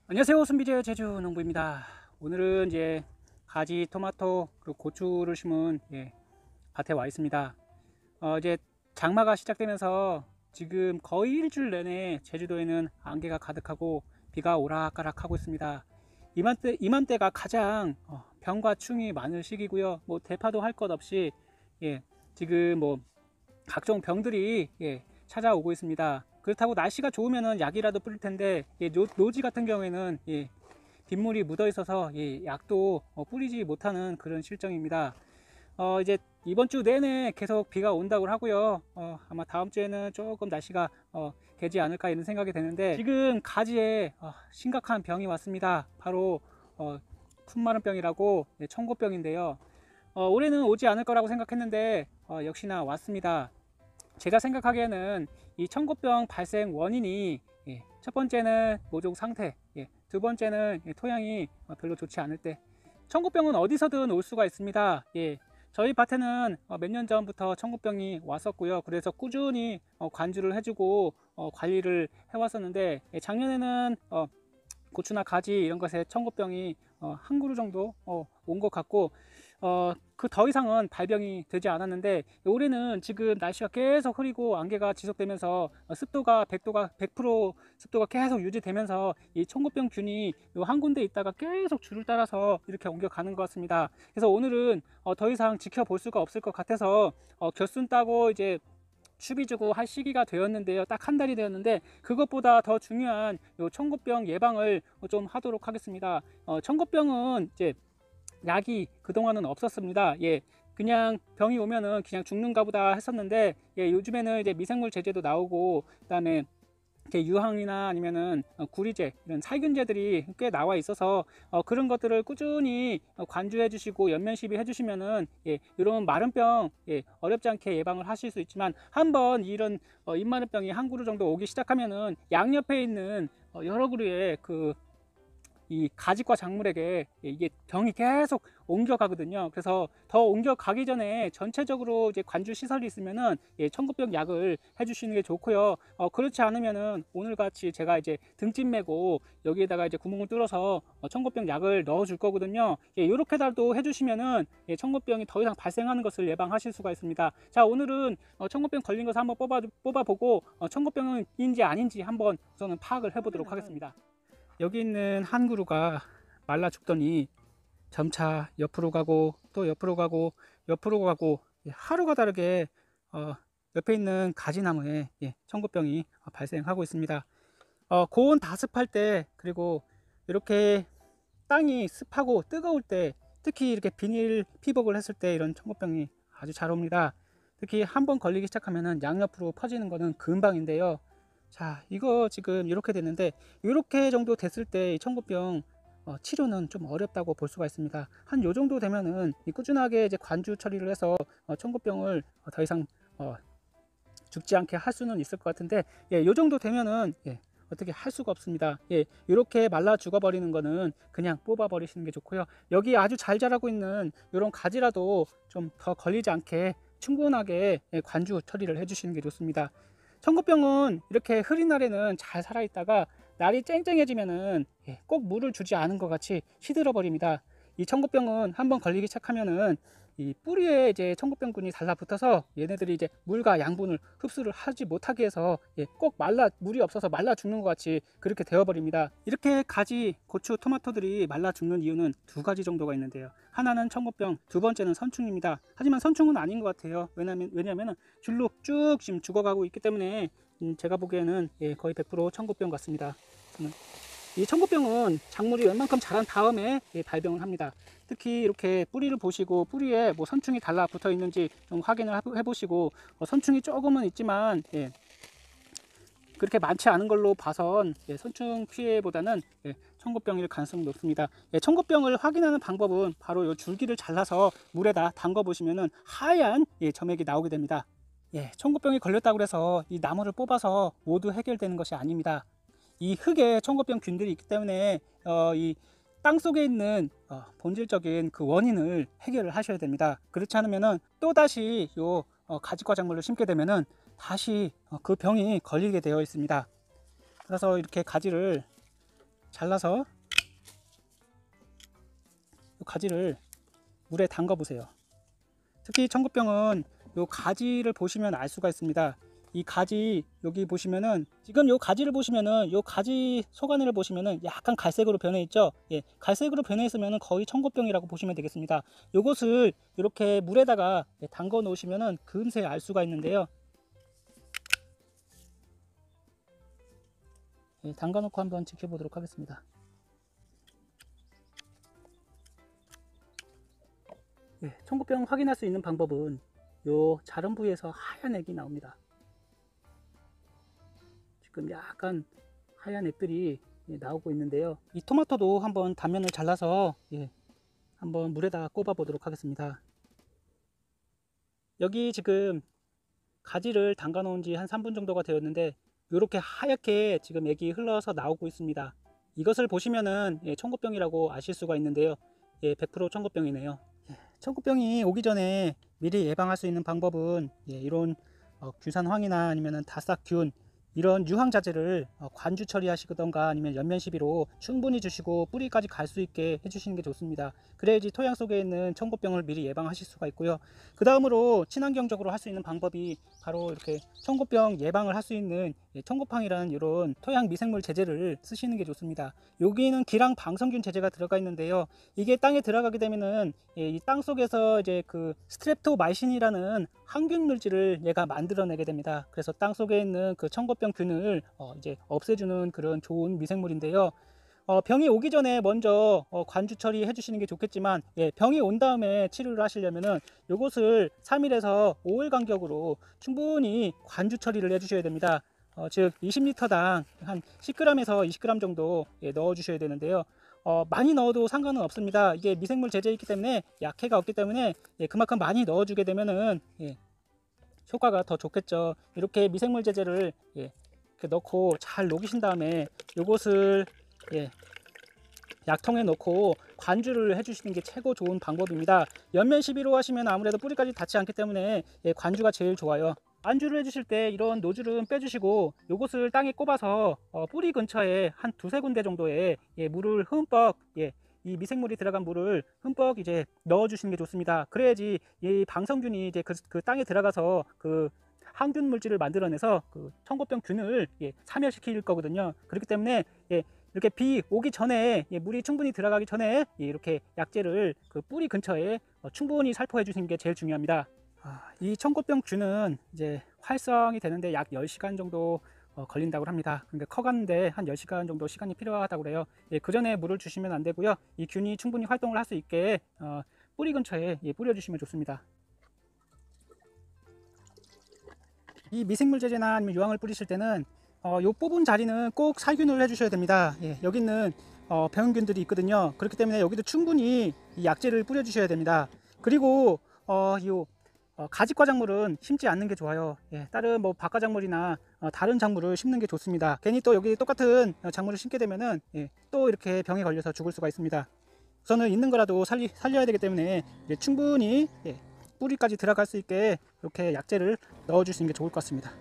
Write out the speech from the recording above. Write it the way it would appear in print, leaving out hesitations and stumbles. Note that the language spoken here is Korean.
안녕하세요. 순비제 제주농부입니다. 오늘은 이제 가지, 토마토, 그리고 고추를 심은 밭에 와 있습니다. 이제 장마가 시작되면서 지금 거의 일주일 내내 제주도에는 안개가 가득하고 비가 오락가락 하고 있습니다. 이맘때가 가장 병과 충이 많을 시기고요. 뭐 대파도 할 것 없이 지금 뭐 각종 병들이 찾아오고 있습니다. 그렇다고 날씨가 좋으면 약이라도 뿌릴 텐데 노지 같은 경우에는 빗물이 묻어 있어서 약도 뿌리지 못하는 그런 실정입니다. 이제 이번 주 내내 계속 비가 온다고 하고요. 아마 다음 주에는 조금 날씨가 되지 않을까 이런 생각이 되는데, 지금 가지에 심각한 병이 왔습니다. 바로 풋마른병이라고 청고병인데요. 올해는 오지 않을 거라고 생각했는데 역시나 왔습니다. 제가 생각하기에는 이 청고병 발생 원인이 첫 번째는 모종 상태, 두 번째는 토양이 별로 좋지 않을 때. 청고병은 어디서든 올 수가 있습니다. 저희 밭에는 몇 년 전부터 청고병이 왔었고요. 그래서 꾸준히 관주를 해주고 관리를 해왔었는데, 작년에는 고추나 가지 이런 것에 청고병이 한 그루 정도 온 것 같고, 그 더 이상은 발병이 되지 않았는데, 올해는 지금 날씨가 계속 흐리고 안개가 지속되면서 습도가 100% 습도가 계속 유지되면서 이 청고병 균이 한 군데 있다가 계속 줄을 따라서 이렇게 옮겨가는 것 같습니다. 그래서 오늘은 더 이상 지켜볼 수가 없을 것 같아서 겨순 따고 이제 추비 주고 할 시기가 되었는데요. 딱 한 달이 되었는데, 그것보다 더 중요한 요 청고병 예방을 좀 하도록 하겠습니다. 청고병은 이제 약이 그동안은 없었습니다. 그냥 병이 오면은 그냥 죽는가 보다 했었는데, 요즘에는 이제 미생물 제제도 나오고, 그다음에 유황이나 아니면은 구리제, 이런 살균제들이 꽤 나와 있어서 그런 것들을 꾸준히 관주해 주시고 연면 시비해 주시면은 이런 마른병 어렵지 않게 예방을 하실 수 있지만, 한번 이런 입마른병이 한 그루 정도 오기 시작하면은 양옆에 있는 여러 그루의 이 가지과 작물에게 이게 병이 계속 옮겨가거든요. 그래서 더 옮겨가기 전에 전체적으로 이제 관주 시설이 있으면은 청고병 약을 해주시는 게 좋고요. 그렇지 않으면은 오늘같이 제가 이제 등짐 메고 여기에다가 이제 구멍을 뚫어서 청고병 약을 넣어 줄 거거든요. 이렇게라도 해주시면은 청고병이 더 이상 발생하는 것을 예방하실 수가 있습니다. 자, 오늘은 청고병 걸린 것을 한번 뽑아보고 청고병인지 아닌지 한번 우선은 파악을 해보도록 하겠습니다. 여기 있는 한 그루가 말라 죽더니 점차 옆으로 가고 또 옆으로 가고 옆으로 가고, 하루가 다르게 옆에 있는 가지나무에 청고병이 발생하고 있습니다. 고온 다습할 때, 그리고 이렇게 땅이 습하고 뜨거울 때, 특히 이렇게 비닐 피복을 했을 때 이런 청고병이 아주 잘 옵니다. 특히 한번 걸리기 시작하면 양옆으로 퍼지는 것은 금방인데요. 자, 이거 지금 이렇게 됐는데, 이렇게 정도 됐을 때 이 청고병 치료는 좀 어렵다고 볼 수가 있습니다. 한 요 정도 되면은 꾸준하게 이제 관주 처리를 해서 청고병을 더 이상 죽지 않게 할 수는 있을 것 같은데, 요 정도 되면은 어떻게 할 수가 없습니다. 이렇게 말라 죽어버리는 거는 그냥 뽑아 버리시는 게 좋고요. 여기 아주 잘 자라고 있는 이런 가지라도 좀 더 걸리지 않게 충분하게 관주 처리를 해주시는 게 좋습니다. 청고병은 이렇게 흐린 날에는 잘 살아있다가 날이 쨍쨍해지면은 꼭 물을 주지 않은 것 같이 시들어 버립니다. 이 청고병은 한번 걸리기 시작하면은 이 뿌리에 이제 청고병균이 달라붙어서 얘네들이 이제 물과 양분을 흡수를 하지 못하게 해서 꼭 물이 없어서 말라 죽는 것 같이 그렇게 되어버립니다. 이렇게 가지, 고추, 토마토들이 말라 죽는 이유는 두 가지 정도가 있는데요. 하나는 청고병, 두 번째는 선충입니다. 하지만 선충은 아닌 것 같아요. 왜냐하면 줄로 쭉 지금 죽어가고 있기 때문에 제가 보기에는 거의 100% 청고병 같습니다. 이 청고병은 작물이 웬만큼 자란 다음에 발병을 합니다. 특히 이렇게 뿌리를 보시고 뿌리에 뭐 선충이 달라붙어 있는지 좀 확인을 해보시고, 선충이 조금은 있지만 그렇게 많지 않은 걸로 봐선 선충 피해보다는 청고병일 가능성이 높습니다. 청고병을 확인하는 방법은 바로 이 줄기를 잘라서 물에다 담궈 보시면은 하얀 점액이 나오게 됩니다. 청고병이 걸렸다고 해서 이 나무를 뽑아서 모두 해결되는 것이 아닙니다. 이 흙에 청고병 균들이 있기 때문에 이 땅 속에 있는 본질적인 그 원인을 해결을 하셔야 됩니다. 그렇지 않으면은 또 다시 요 가지과 작물을 심게 되면은 다시 그 병이 걸리게 되어 있습니다. 그래서 이렇게 가지를 잘라서 이 가지를 물에 담가 보세요. 특히 청국병은 요 가지를 보시면 알 수가 있습니다. 이 가지 여기 보시면은 지금 요 가지를 보시면은 요 가지 속안을 보시면은 약간 갈색으로 변해 있죠. 예, 갈색으로 변해 있으면은 거의 청국병이라고 보시면 되겠습니다. 요것을 이렇게 물에다가 담궈 놓으시면은 금세 알 수가 있는데요. 예, 담가 놓고 한번 지켜보도록 하겠습니다. 예, 청국병 확인할 수 있는 방법은 요 자른 부위에서 하얀 액이 나옵니다. 지금 약간 하얀 액들이 나오고 있는데요. 이 토마토도 한번 단면을 잘라서 한번 물에다 꼽아 보도록 하겠습니다. 여기 지금 가지를 담가 놓은 지 한 3분 정도가 되었는데 이렇게 하얗게 지금 액이 흘러서 나오고 있습니다. 이것을 보시면은 청국병이라고 아실 수가 있는데요. 100% 청국병이네요. 청국병이 오기 전에 미리 예방할 수 있는 방법은 이런 규산황이나 아니면 다싹균 이런 유황자재를 관주 처리하시던가 아니면 연면 시비로 충분히 주시고 뿌리까지 갈 수 있게 해주시는 게 좋습니다. 그래야지 토양 속에 있는 청국병을 미리 예방하실 수가 있고요. 그 다음으로 친환경적으로 할 수 있는 방법이 바로 이렇게 청국병 예방을 할 수 있는 청국팡이라는 이런 토양 미생물 제제를 쓰시는 게 좋습니다. 여기는 기랑 방성균 제제가 들어가 있는데요. 이게 땅에 들어가게 되면은 이 땅 속에서 이제 그 스트랩토마이신이라는 항균 물질을 얘가 만들어내게 됩니다. 그래서 땅 속에 있는 그 청국병 균을 이제 없애주는 그런 좋은 미생물인데요. 병이 오기 전에 먼저 관주 처리해 주시는 게 좋겠지만 병이 온 다음에 치료를 하시려면은 요것을 3일에서 5일 간격으로 충분히 관주 처리를 해 주셔야 됩니다. 즉 20리터당 한 10g에서 20g 정도 넣어 주셔야 되는데요. 많이 넣어도 상관은 없습니다. 이게 미생물 제제이기 때문에 약해가 없기 때문에 그만큼 많이 넣어 주게 되면은 효과가 더 좋겠죠. 이렇게 미생물 제제를 이렇게 넣고 잘 녹이신 다음에 요것을 약통에 넣고 관주를 해주시는 게 최고 좋은 방법입니다. 연면 시비로 하시면 아무래도 뿌리까지 닿지 않기 때문에 관주가 제일 좋아요. 관주를 해주실 때 이런 노즐은 빼주시고 요것을 땅에 꼽아서 뿌리 근처에 한 두세 군데 정도의 물을 흠뻑 이 미생물이 들어간 물을 흠뻑 이제 넣어주시는 게 좋습니다. 그래야지 이 방성균이 이제 그 땅에 들어가서 그 항균 물질을 만들어내서 그 청국병 균을 사멸시킬 거거든요. 그렇기 때문에 이렇게 비 오기 전에 물이 충분히 들어가기 전에 이렇게 약재를 그 뿌리 근처에 충분히 살포해 주시는 게 제일 중요합니다. 이 청국병 균은 이제 활성이 되는데 약 10시간 정도 걸린다고 합니다. 그러니까 커가는데 한 10시간 정도 시간이 필요하다고 그래요. 그 전에 물을 주시면 안 되고요. 이 균이 충분히 활동을 할 수 있게 뿌리 근처에 뿌려 주시면 좋습니다. 이 미생물 제제나 아니면 유황을 뿌리실 때는 요 뽑은 자리는 꼭 살균을 해 주셔야 됩니다. 여기 있는 병균들이 있거든요. 그렇기 때문에 여기도 충분히 이 약재를 뿌려 주셔야 됩니다. 그리고 가지과 작물은 심지 않는 게 좋아요. 다른 뭐 박과 작물이나 다른 작물을 심는 게 좋습니다. 괜히 또 여기 똑같은 작물을 심게 되면은 또 이렇게 병에 걸려서 죽을 수가 있습니다. 우선은 있는 거라도 살려야 되기 때문에 충분히 뿌리까지 들어갈 수 있게 이렇게 약재를 넣어 주시는 게 좋을 것 같습니다.